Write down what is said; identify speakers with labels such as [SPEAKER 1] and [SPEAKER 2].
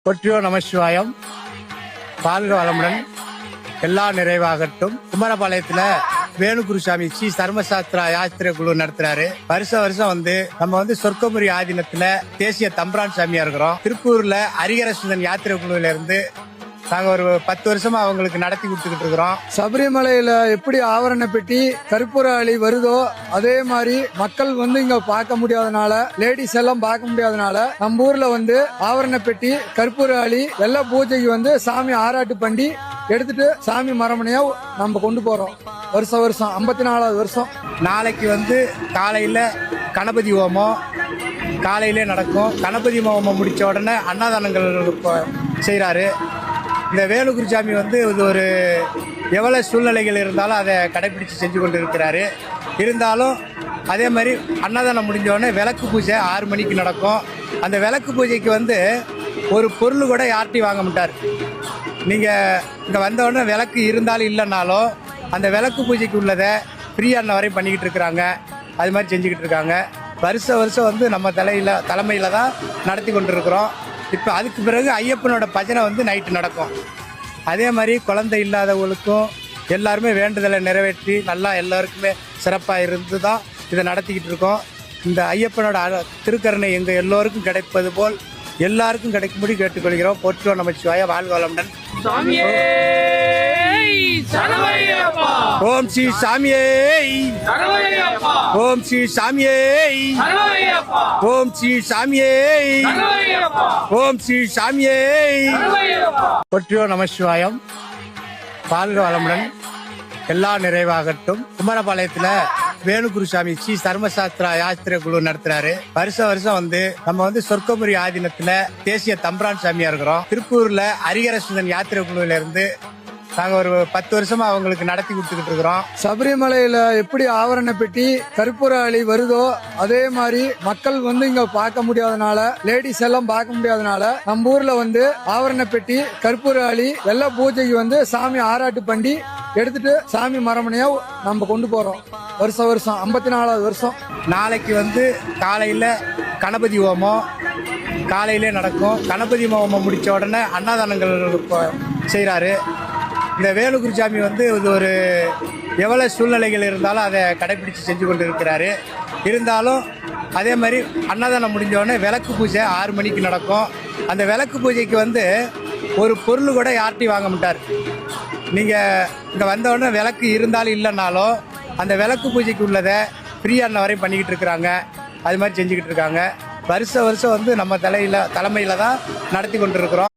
[SPEAKER 1] போற்றியோ நமசிவாயம். வாழ்க வளமுடன், எல்லா நிறைவாகட்டும். குமரபாளையத்துல வேணுகுருசாமி ஸ்ரீ தர்மசாஸ்திரா யாத்திரை குழு நடத்துறாரு. வருஷம் நம்ம சொர்க்கமுரி ஆதீனத்துல தேசிய தம்பிரான் சாமியா இருக்கிறோம். திருப்பூர்ல ஹரிஹரசுதன் யாத்திரை குழுவில இருந்து நாங்க ஒரு 10 வருஷமா அவங்களுக்கு நடத்தி கொடுத்துக்கிட்டு இருக்கிறோம்.
[SPEAKER 2] சபரிமலையில எப்படி ஆவரண பெட்டி கற்பூராளி வருதோ அதே மாதிரி மக்கள் இங்க பார்க்க முடியாதனால, லேடிஸ் எல்லாம் பார்க்க முடியாதனால நம்ம ஊர்ல ஆவரண பெட்டி கற்பூராளி வெள்ள பூஜைக்கு சாமி ஆராட்டு பண்ணி எடுத்துட்டு சாமி மரமனையா நம்ம கொண்டு போறோம். வருஷம் 54வது வருஷம்.
[SPEAKER 1] நாளைக்கு காலையில கணபதி ஹோமம் காலையிலே நடக்கும். கணபதி ஹோமம் முடிச்ச உடனே அன்னதானங்கள் செய்யறாரு. இந்த வேணுகுருசாமி இது ஒரு எவ்வளவு சூழ்நிலைகள் இருந்தாலும் அதை கடைபிடிச்சு செஞ்சு கொண்டு இருக்கிறாரு. இருந்தாலும் அதே மாதிரி அன்னதானம் முடிஞ்ச உடனே விளக்கு பூஜை 6 மணிக்கு நடக்கும். அந்த விளக்கு பூஜைக்கு ஒரு பொருள் கூட யார்ட்டையும் வாங்க மாட்டார். நீங்க இங்க வந்த உடனே விளக்கு இருந்தாலும் இல்லைன்னாலும் அந்த விளக்கு பூஜைக்கு உள்ளதை ஃப்ரீயா வரையும் பண்ணிக்கிட்டு இருக்கிறாங்க. அது மாதிரி செஞ்சுக்கிட்டு இருக்காங்க. வருஷம் நம்ம தலைமையில தான் நடத்தி கொண்டு இருக்கிறோம். இப்போ அதுக்கு பிறகு ஐயப்பனோட பஜனை நைட்டு நடக்கும். அதே மாதிரி குழந்தை இல்லாதவங்களுக்கும் எல்லாருமே வேண்டுதலை நிறைவேற்றி நல்லா எல்லாருக்குமே சிறப்பாக இருந்து தான் இதை நடத்திக்கிட்டு இருக்கோம். இந்த ஐயப்பனோட திருக்கருணை எங்கள் எல்லோருக்கும் கிடைப்பது போல் எல்லாருக்கும் கிடைக்கும்படி கேட்டுக்கொள்கிறோம். போற்றுவோம் நமச்சிவாய. வாழ்க வளமுடன். ஓம் ஸ்ரீ சாமியே, ஓம் ஸ்ரீ சாமியே, ஓம் ஸ்ரீ சாமியே, ஓம் ஸ்ரீ சாமியே. போற்றியோ நமசிவாயம். வாழ்க வளமுடன், எல்லா நிறைவாகட்டும். குமரபாளையத்துல வேணுகுருசாமி ஸ்ரீ தர்மசாஸ்திரா யாத்திரை குழு நடத்துறாரு. வருஷம் நம்ம சொர்க்கமுரி ஆதீனத்துல தேசிய தம்பிரான் சாமியா இருக்கிறோம். திருப்பூர்ல ஹரிஹரசுதன் யாத்திரை குழுவில இருந்து நாங்க ஒரு 10 வருஷமா அவங்களுக்கு நடத்தி கொடுத்துக்கிட்டு இருக்கிறோம்.
[SPEAKER 2] சபரிமலையில எப்படி ஆவரண பெட்டி கற்பூராளி வருதோ அதே மாதிரி மக்கள் இங்க பார்க்க முடியாதனால, லேடிஸ் எல்லாம் பார்க்க முடியாதனால நம்ம ஊர்ல ஆவரண பெட்டி கற்பூராளி வெள்ள பூஜைக்கு சாமி ஆராட்டு பண்ணி எடுத்துட்டு சாமி மரமனையா நம்ம கொண்டு போறோம். வருஷம் 54வது வருஷம்.
[SPEAKER 1] நாளைக்கு காலையில கணபதி ஹோமம் காலையிலே நடக்கும். கணபதி ஹோமம் முடிச்ச உடனே அன்னதானங்கள் செய்யறாரு. இந்த வேணுகுருசாமி இது ஒரு எவ்வளவு சூழ்நிலைகள் இருந்தாலும் அதை கடைபிடிச்சு செஞ்சு கொண்டு இருக்கிறாரு. இருந்தாலும் அதே மாதிரி அன்னதானம் முடிஞ்ச உடனே விளக்கு பூஜை 6 மணிக்கு நடக்கும். அந்த விளக்கு பூஜைக்கு ஒரு பொருள் கூட யார்ட்டையும் வாங்க மாட்டார். நீங்க இங்க வந்த உடனே விளக்கு இருந்தாலும் இல்லைன்னாலும் அந்த விளக்கு பூஜைக்கு உள்ளதை ஃப்ரீயா வரையும் பண்ணிக்கிட்டு இருக்கிறாங்க. அது மாதிரி செஞ்சுக்கிட்டு இருக்காங்க. வருஷம் நம்ம தலைமையில தான் நடத்தி கொண்டு இருக்கிறோம்.